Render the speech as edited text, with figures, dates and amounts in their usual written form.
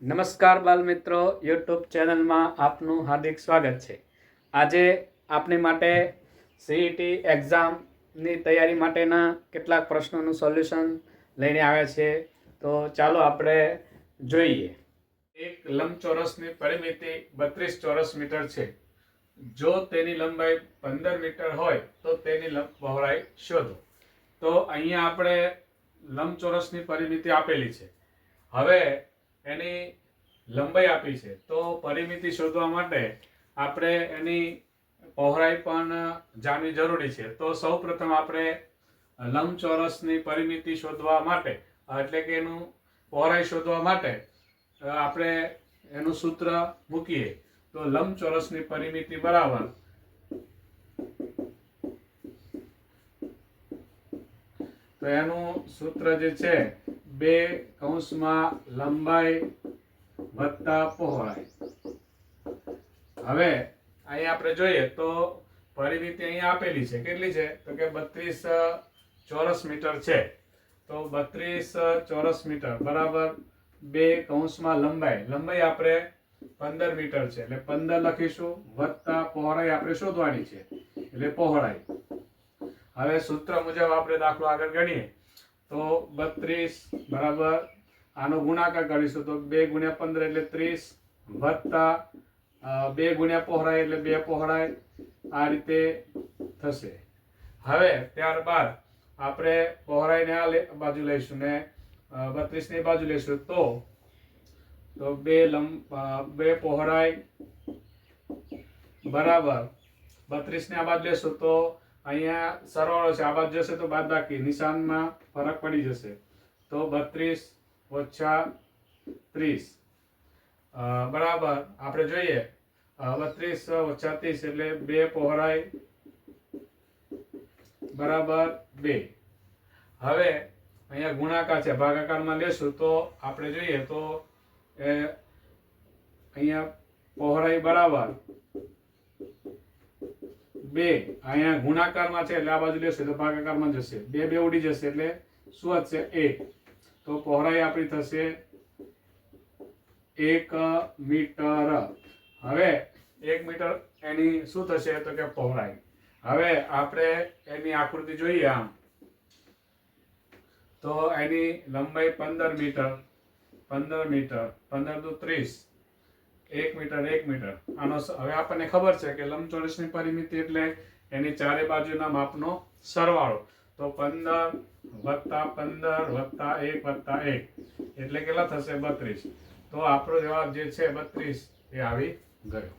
નમસ્કાર બાલ મિત્રો, યુટ્યુબ ચેનલમાં આપનું હાર્દિક સ્વાગત છે। આજે આપની માટે સીઈટી એક્ઝામની તૈયારી માટેના કેટલાક પ્રશ્નોનું સોલ્યુશન લઈને આવ્યા છે। તો ચાલો આપણે જોઈએ। એક લંબચોરસની પરિમિતિ 32 ચોરસ મીટર છે। જો તેની લંબાઈ 15 મીટર હોય તો તેની પહોળાઈ શોધો। તો અહીંયા આપણે લંબચોરસની પરિમિતિ આપેલી છે। હવે એની લંબાઈ આપી છે તો પરિમિતિ શોધવા માટે આપણે એની પહોળાઈ પણ જાણવી જરૂરી છે। તો સૌપ્રથમ આપણે લંબચોરસની પરિમિતિ શોધવા માટે એટલે કે એનું પહોળાઈ શોધવા માટે આપણે એનું સૂત્ર મૂકીએ। તો લંબચોરસની પરિમિતિ બરાબર તો એનું સૂત્ર જે છે 2 કૌંસમાં લંબાઈ વત્તા પહોળાઈ। હવે અહીંયા આપણે જોઈએ તો પરિમિતિ અહીંયા આપેલી છે। કેટલી છે? તો કે 32 ચોરસ મીટર છે। તો 32 ચોરસ મીટર બરાબર 2 કૌંસમાં લંબાઈ આપણે 15 મીટર છે એટલે 15 લખીશું વત્તા પહોળાઈ આપણે શોધવાની છે એટલે પહોળાઈ। હવે સૂત્ર મુજબ આપણે દાખલો આગળ ગણીએ તો 32 બરાબર આનો ગુણાકાર કરીશું તો 2 ગુણ્યા 15 એટલે 30 વત્તા 2 ગુણ્યા પહોળાઈ એટલે 2 પહોળાઈ આ રીતે થશે। હવે ત્યારબાદ આપણે પહોળાઈને આ બાજુ લઈશું ને 32 ની બાજુ લઈશું તો 2 પહોળાઈ બરાબર 32 ને આ બાજુ લેશું તો અહીંયા સરવાળો છે, આ બાજુ જશે તો બાદબાકી નિશાનમાં ફરક પડી જશે। તો 32 ઓછા 30 બરાબર આપણે જોઈએ 32 ઓછા 30 એટલે 2 પહોળાઈ બરાબર 2। હવે અહીંયા ગુણાકાર છે, ભાગાકારમાં લેશું તો આપણે જોઈએ તો અહીંયા પહોળાઈ બરાબર 2 અહીંયા ગુણાકારમાં છે એટલે આ બાજુ લેશે તો ભાગાકારમાં જશે, 2 ઉડી જશે એટલે શું વધશે 1। તો પહોળાઈ આપણી થશે 1 મીટર। હવે 1 મીટર એની શું થશે તો કે પહોળાઈ। હવે આપણે એની આકૃતિ જોઈએ આમ તો એની લંબાઈ 15 મીટર 15 દુ 30 1 મીટર આનો હવે આપણને ખબર છે કે લંબચોરસની પરિમિતિ એટલે એની ચારે બાજુના માપનો સરવાળો। તો 15 વત્તા 15 વત્તા 1 વત્તા 1 એટલે કેટલા થશે 32। તો આપણો જવાબ જે છે 32 એ આવી ગયો।